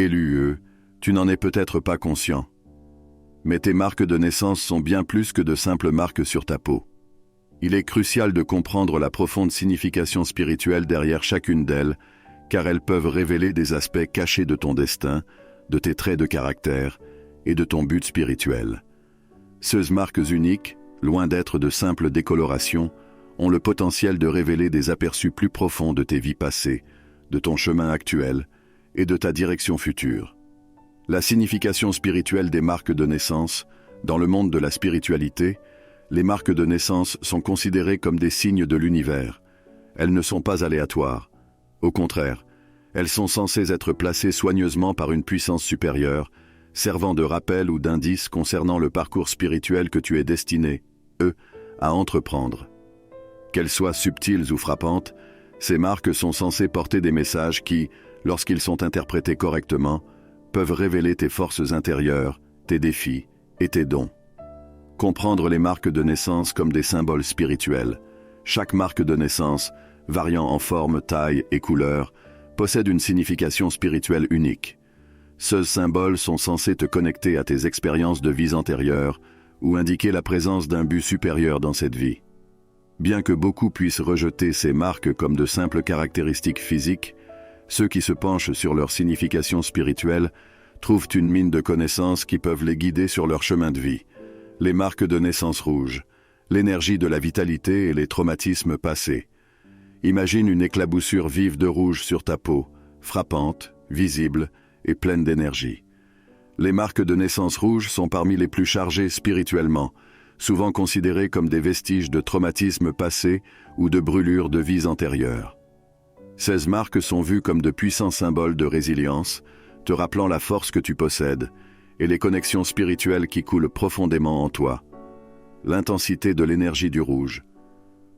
LUE, tu n'en es peut-être pas conscient. Mais tes marques de naissance sont bien plus que de simples marques sur ta peau. Il est crucial de comprendre la profonde signification spirituelle derrière chacune d'elles, car elles peuvent révéler des aspects cachés de ton destin, de tes traits de caractère et de ton but spirituel. Ces marques uniques, loin d'être de simples décolorations, ont le potentiel de révéler des aperçus plus profonds de tes vies passées, de ton chemin actuel et de ta direction future. La signification spirituelle des marques de naissance, dans le monde de la spiritualité, les marques de naissance sont considérées comme des signes de l'univers. Elles ne sont pas aléatoires. Au contraire, elles sont censées être placées soigneusement par une puissance supérieure, servant de rappel ou d'indice concernant le parcours spirituel que tu es destiné, à entreprendre. Qu'elles soient subtiles ou frappantes, ces marques sont censées porter des messages qui, lorsqu'ils sont interprétés correctement, peuvent révéler tes forces intérieures, tes défis et tes dons. Comprendre les marques de naissance comme des symboles spirituels. Chaque marque de naissance, variant en forme, taille et couleur, possède une signification spirituelle unique. Ces symboles sont censés te connecter à tes expériences de vies antérieures ou indiquer la présence d'un but supérieur dans cette vie. Bien que beaucoup puissent rejeter ces marques comme de simples caractéristiques physiques, ceux qui se penchent sur leur signification spirituelle trouvent une mine de connaissances qui peuvent les guider sur leur chemin de vie. Les marques de naissance rouge, l'énergie de la vitalité et les traumatismes passés. Imagine une éclaboussure vive de rouge sur ta peau, frappante, visible et pleine d'énergie. Les marques de naissance rouge sont parmi les plus chargées spirituellement, souvent considérées comme des vestiges de traumatismes passés ou de brûlures de vies antérieures. Ces marques sont vues comme de puissants symboles de résilience, te rappelant la force que tu possèdes et les connexions spirituelles qui coulent profondément en toi. L'intensité de l'énergie du rouge.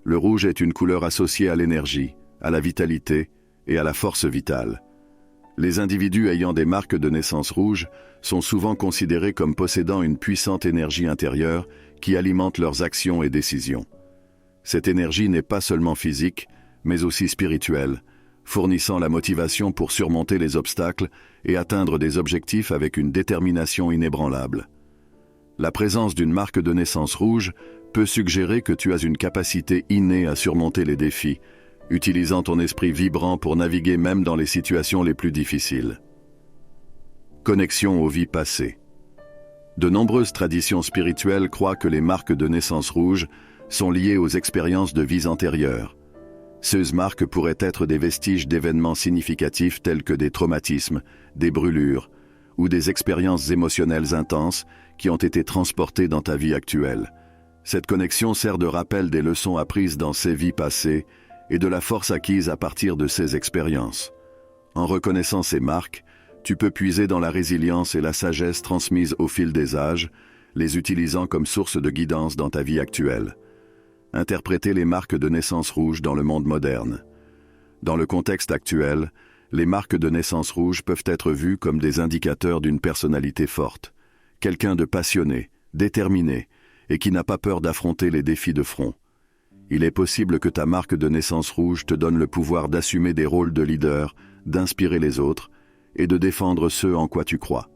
Le rouge est une couleur associée à l'énergie, à la vitalité et à la force vitale. Les individus ayant des marques de naissance rouges sont souvent considérés comme possédant une puissante énergie intérieure qui alimente leurs actions et décisions. Cette énergie n'est pas seulement physique, mais aussi spirituelle, fournissant la motivation pour surmonter les obstacles et atteindre des objectifs avec une détermination inébranlable. La présence d'une marque de naissance rouge peut suggérer que tu as une capacité innée à surmonter les défis, utilisant ton esprit vibrant pour naviguer même dans les situations les plus difficiles. Connexion aux vies passées. De nombreuses traditions spirituelles croient que les marques de naissance rouge sont liées aux expériences de vies antérieures. Ces marques pourraient être des vestiges d'événements significatifs tels que des traumatismes, des brûlures ou des expériences émotionnelles intenses qui ont été transportées dans ta vie actuelle. Cette connexion sert de rappel des leçons apprises dans ces vies passées et de la force acquise à partir de ces expériences. En reconnaissant ces marques, tu peux puiser dans la résilience et la sagesse transmises au fil des âges, les utilisant comme source de guidance dans ta vie actuelle. Interpréter les marques de naissance rouge dans le monde moderne. Dans le contexte actuel, les marques de naissance rouge peuvent être vues comme des indicateurs d'une personnalité forte, quelqu'un de passionné, déterminé, et qui n'a pas peur d'affronter les défis de front. Il est possible que ta marque de naissance rouge te donne le pouvoir d'assumer des rôles de leader, d'inspirer les autres, et de défendre ce en quoi tu crois.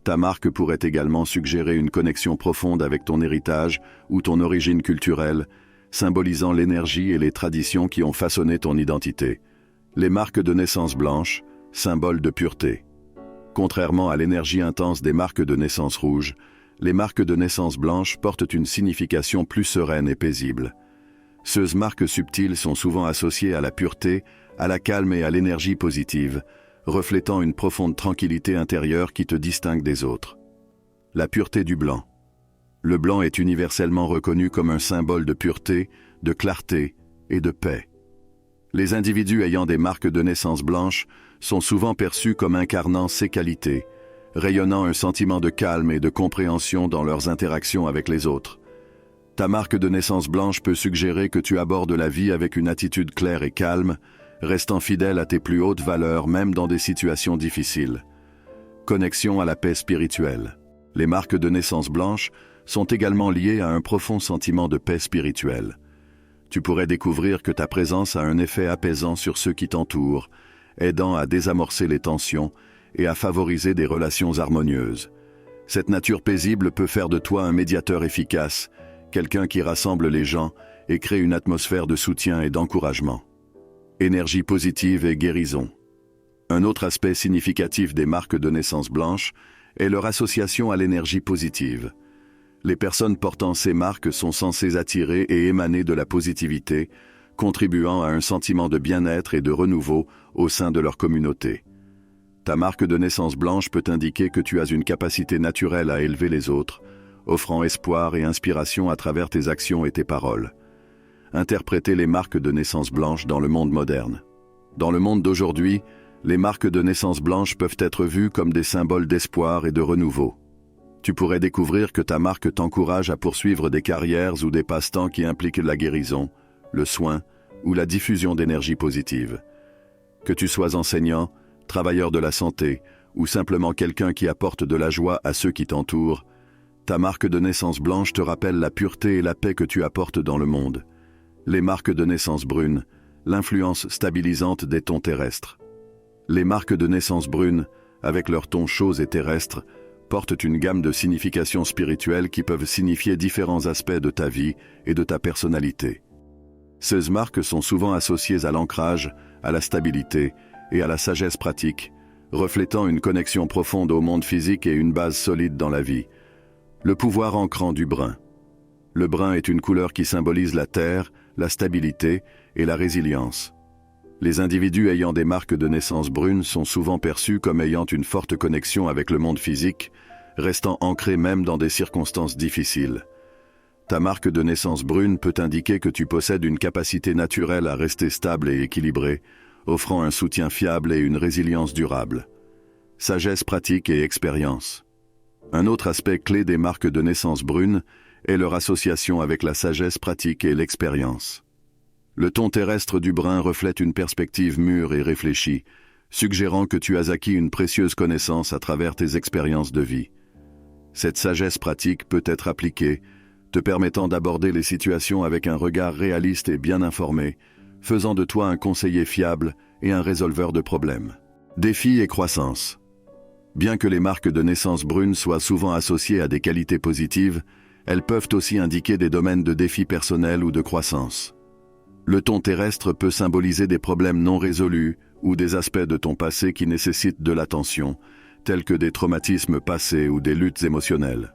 Ta marque pourrait également suggérer une connexion profonde avec ton héritage ou ton origine culturelle, symbolisant l'énergie et les traditions qui ont façonné ton identité. Les marques de naissance blanche, symbole de pureté. Contrairement à l'énergie intense des marques de naissance rouge, les marques de naissance blanche portent une signification plus sereine et paisible. Ces marques subtiles sont souvent associées à la pureté, à la calme et à l'énergie positive, reflétant une profonde tranquillité intérieure qui te distingue des autres. La pureté du blanc. Le blanc est universellement reconnu comme un symbole de pureté, de clarté et de paix. Les individus ayant des marques de naissance blanches sont souvent perçus comme incarnant ces qualités, rayonnant un sentiment de calme et de compréhension dans leurs interactions avec les autres. Ta marque de naissance blanche peut suggérer que tu abordes la vie avec une attitude claire et calme, restant fidèle à tes plus hautes valeurs même dans des situations difficiles. Connexion à la paix spirituelle. Les marques de naissance blanche sont également liées à un profond sentiment de paix spirituelle. Tu pourrais découvrir que ta présence a un effet apaisant sur ceux qui t'entourent, aidant à désamorcer les tensions et à favoriser des relations harmonieuses. Cette nature paisible peut faire de toi un médiateur efficace, quelqu'un qui rassemble les gens et crée une atmosphère de soutien et d'encouragement. Énergie positive et guérison. Un autre aspect significatif des marques de naissance blanches est leur association à l'énergie positive. Les personnes portant ces marques sont censées attirer et émaner de la positivité, contribuant à un sentiment de bien-être et de renouveau au sein de leur communauté. Ta marque de naissance blanche peut indiquer que tu as une capacité naturelle à élever les autres, offrant espoir et inspiration à travers tes actions et tes paroles. Interpréter les marques de naissance blanche dans le monde moderne. Dans le monde d'aujourd'hui, les marques de naissance blanche peuvent être vues comme des symboles d'espoir et de renouveau. Tu pourrais découvrir que ta marque t'encourage à poursuivre des carrières ou des passe-temps qui impliquent la guérison, le soin ou la diffusion d'énergie positive. Que tu sois enseignant, travailleur de la santé ou simplement quelqu'un qui apporte de la joie à ceux qui t'entourent, ta marque de naissance blanche te rappelle la pureté et la paix que tu apportes dans le monde. Les marques de naissance brune, l'influence stabilisante des tons terrestres. Les marques de naissance brune, avec leurs tons chauds et terrestres, portent une gamme de significations spirituelles qui peuvent signifier différents aspects de ta vie et de ta personnalité. Ces marques sont souvent associées à l'ancrage, à la stabilité et à la sagesse pratique, reflétant une connexion profonde au monde physique et une base solide dans la vie. Le pouvoir ancrant du brun. Le brun est une couleur qui symbolise la terre, la stabilité et la résilience. Les individus ayant des marques de naissance brunes sont souvent perçus comme ayant une forte connexion avec le monde physique, restant ancrés même dans des circonstances difficiles. Ta marque de naissance brune peut indiquer que tu possèdes une capacité naturelle à rester stable et équilibré, offrant un soutien fiable et une résilience durable. Sagesse pratique et expérience. Un autre aspect clé des marques de naissance brunes est leur association avec la sagesse pratique et l'expérience. Le ton terrestre du brun reflète une perspective mûre et réfléchie, suggérant que tu as acquis une précieuse connaissance à travers tes expériences de vie. Cette sagesse pratique peut être appliquée, te permettant d'aborder les situations avec un regard réaliste et bien informé, faisant de toi un conseiller fiable et un résolveur de problèmes. Défis et croissance. Bien que les marques de naissance brunes soient souvent associées à des qualités positives, elles peuvent aussi indiquer des domaines de défis personnels ou de croissance. Le ton terrestre peut symboliser des problèmes non résolus ou des aspects de ton passé qui nécessitent de l'attention, tels que des traumatismes passés ou des luttes émotionnelles.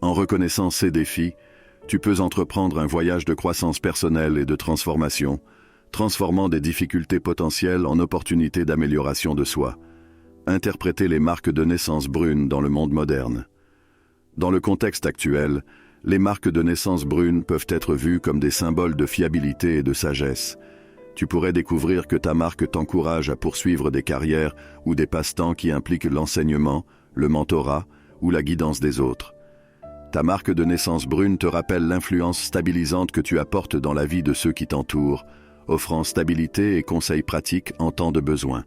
En reconnaissant ces défis, tu peux entreprendre un voyage de croissance personnelle et de transformation, transformant des difficultés potentielles en opportunités d'amélioration de soi. Interpréter les marques de naissance brunes dans le monde moderne. Dans le contexte actuel, les marques de naissance brunes peuvent être vues comme des symboles de fiabilité et de sagesse. Tu pourrais découvrir que ta marque t'encourage à poursuivre des carrières ou des passe-temps qui impliquent l'enseignement, le mentorat ou la guidance des autres. Ta marque de naissance brune te rappelle l'influence stabilisante que tu apportes dans la vie de ceux qui t'entourent, offrant stabilité et conseils pratiques en temps de besoin.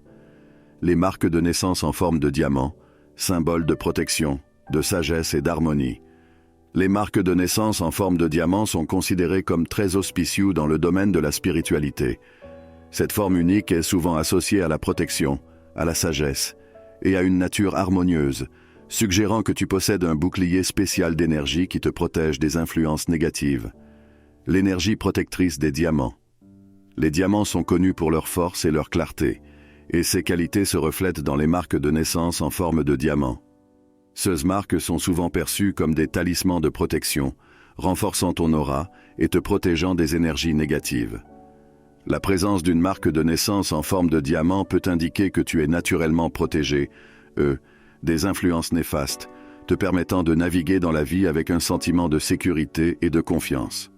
Les marques de naissance en forme de diamant, symboles de protection, de sagesse et d'harmonie. Les marques de naissance en forme de diamant sont considérées comme très auspicieuses dans le domaine de la spiritualité. Cette forme unique est souvent associée à la protection, à la sagesse et à une nature harmonieuse, suggérant que tu possèdes un bouclier spécial d'énergie qui te protège des influences négatives. L'énergie protectrice des diamants. Les diamants sont connus pour leur force et leur clarté, et ces qualités se reflètent dans les marques de naissance en forme de diamant. Ces marques sont souvent perçues comme des talismans de protection, renforçant ton aura et te protégeant des énergies négatives. La présence d'une marque de naissance en forme de diamant peut indiquer que tu es naturellement protégé, des influences néfastes, te permettant de naviguer dans la vie avec un sentiment de sécurité et de confiance.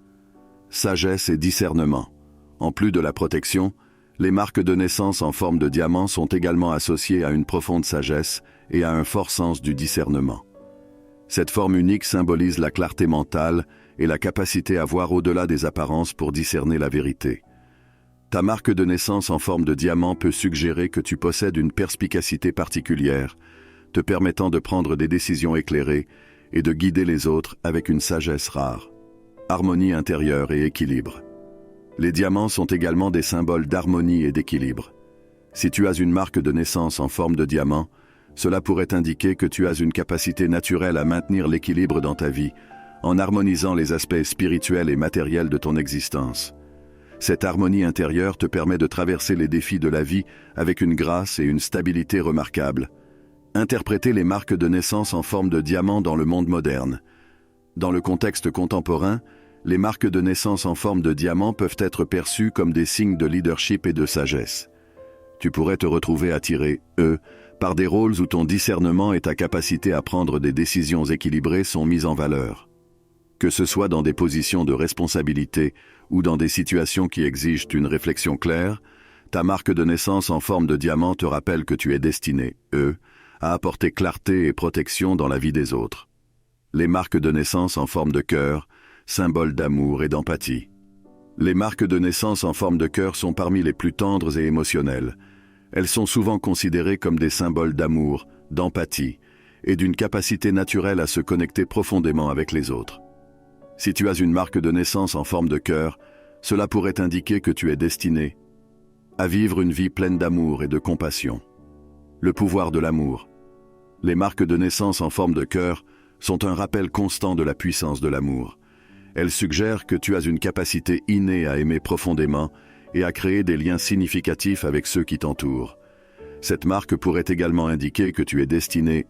Sagesse et discernement. En plus de la protection, les marques de naissance en forme de diamant sont également associées à une profonde sagesse et à un fort sens du discernement. Cette forme unique symbolise la clarté mentale et la capacité à voir au-delà des apparences pour discerner la vérité. Ta marque de naissance en forme de diamant peut suggérer que tu possèdes une perspicacité particulière, te permettant de prendre des décisions éclairées et de guider les autres avec une sagesse rare. Harmonie intérieure et équilibre. Les diamants sont également des symboles d'harmonie et d'équilibre. Si tu as une marque de naissance en forme de diamant, cela pourrait indiquer que tu as une capacité naturelle à maintenir l'équilibre dans ta vie, en harmonisant les aspects spirituels et matériels de ton existence. Cette harmonie intérieure te permet de traverser les défis de la vie avec une grâce et une stabilité remarquables. Interpréter les marques de naissance en forme de diamant dans le monde moderne. Dans le contexte contemporain, les marques de naissance en forme de diamant peuvent être perçues comme des signes de leadership et de sagesse. Tu pourrais te retrouver attiré, par des rôles où ton discernement et ta capacité à prendre des décisions équilibrées sont mis en valeur. Que ce soit dans des positions de responsabilité ou dans des situations qui exigent une réflexion claire, ta marque de naissance en forme de diamant te rappelle que tu es destiné, à apporter clarté et protection dans la vie des autres. Les marques de naissance en forme de cœur, symbole d'amour et d'empathie. Les marques de naissance en forme de cœur sont parmi les plus tendres et émotionnelles. Elles sont souvent considérées comme des symboles d'amour, d'empathie et d'une capacité naturelle à se connecter profondément avec les autres. Si tu as une marque de naissance en forme de cœur, cela pourrait indiquer que tu es destiné à vivre une vie pleine d'amour et de compassion. Le pouvoir de l'amour. Les marques de naissance en forme de cœur sont un rappel constant de la puissance de l'amour. Elles suggèrent que tu as une capacité innée à aimer profondément et à créer des liens significatifs avec ceux qui t'entourent. Cette marque pourrait également indiquer que tu es destiné,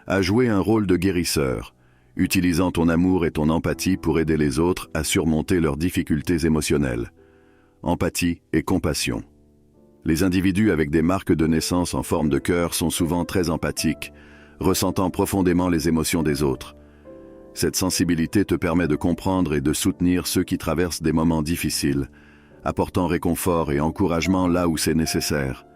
à jouer un rôle de guérisseur, utilisant ton amour et ton empathie pour aider les autres à surmonter leurs difficultés émotionnelles. Empathie et compassion. Les individus avec des marques de naissance en forme de cœur sont souvent très empathiques, ressentant profondément les émotions des autres. Cette sensibilité te permet de comprendre et de soutenir ceux qui traversent des moments difficiles, apportant réconfort et encouragement là où c'est nécessaire.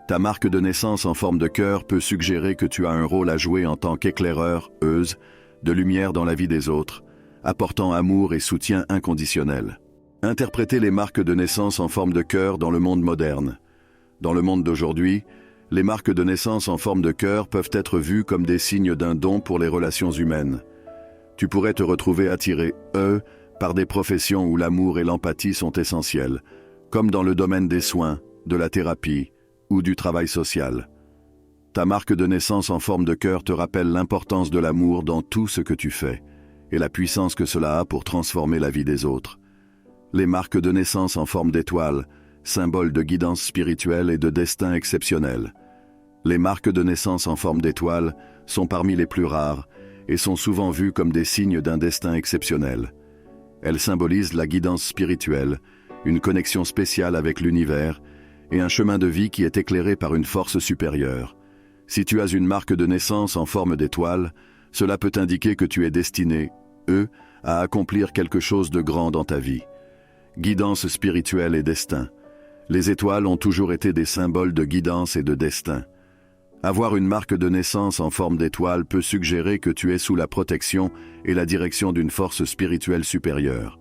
Ta marque de naissance en forme de cœur peut suggérer que tu as un rôle à jouer en tant qu'éclaireur, de lumière dans la vie des autres, apportant amour et soutien inconditionnel. Interpréter les marques de naissance en forme de cœur dans le monde moderne. Dans le monde d'aujourd'hui, les marques de naissance en forme de cœur peuvent être vues comme des signes d'un don pour les relations humaines. Tu pourrais te retrouver attiré, par des professions où l'amour et l'empathie sont essentiels, comme dans le domaine des soins, de la thérapie ou du travail social. Ta marque de naissance en forme de cœur te rappelle l'importance de l'amour dans tout ce que tu fais et la puissance que cela a pour transformer la vie des autres. Les marques de naissance en forme d'étoile, symbole de guidance spirituelle et de destin exceptionnel. Les marques de naissance en forme d'étoile sont parmi les plus rares et sont souvent vues comme des signes d'un destin exceptionnel. Elles symbolisent la guidance spirituelle, une connexion spéciale avec l'univers et un chemin de vie qui est éclairé par une force supérieure. Si tu as une marque de naissance en forme d'étoile, cela peut indiquer que tu es destiné, à accomplir quelque chose de grand dans ta vie. Guidance spirituelle et destin. Les étoiles ont toujours été des symboles de guidance et de destin. Avoir une marque de naissance en forme d'étoile peut suggérer que tu es sous la protection et la direction d'une force spirituelle supérieure.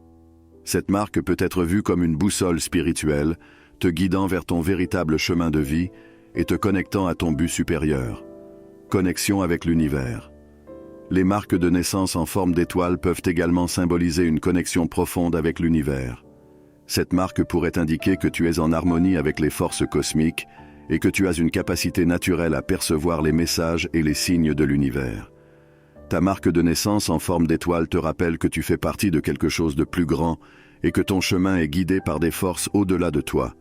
Cette marque peut être vue comme une boussole spirituelle, te guidant vers ton véritable chemin de vie et te connectant à ton but supérieur. Connexion avec l'univers. Les marques de naissance en forme d'étoile peuvent également symboliser une connexion profonde avec l'univers. Cette marque pourrait indiquer que tu es en harmonie avec les forces cosmiques et que tu as une capacité naturelle à percevoir les messages et les signes de l'univers. Ta marque de naissance en forme d'étoile te rappelle que tu fais partie de quelque chose de plus grand et que ton chemin est guidé par des forces au-delà de toi.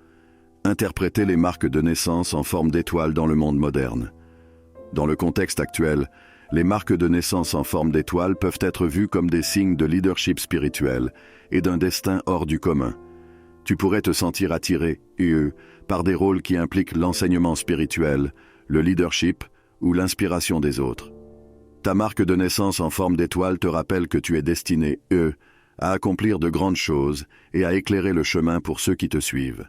Interpréter les marques de naissance en forme d'étoile dans le monde moderne. Dans le contexte actuel, les marques de naissance en forme d'étoile peuvent être vues comme des signes de leadership spirituel et d'un destin hors du commun. Tu pourrais te sentir attiré, par des rôles qui impliquent l'enseignement spirituel, le leadership ou l'inspiration des autres. Ta marque de naissance en forme d'étoile te rappelle que tu es destiné, à accomplir de grandes choses et à éclairer le chemin pour ceux qui te suivent.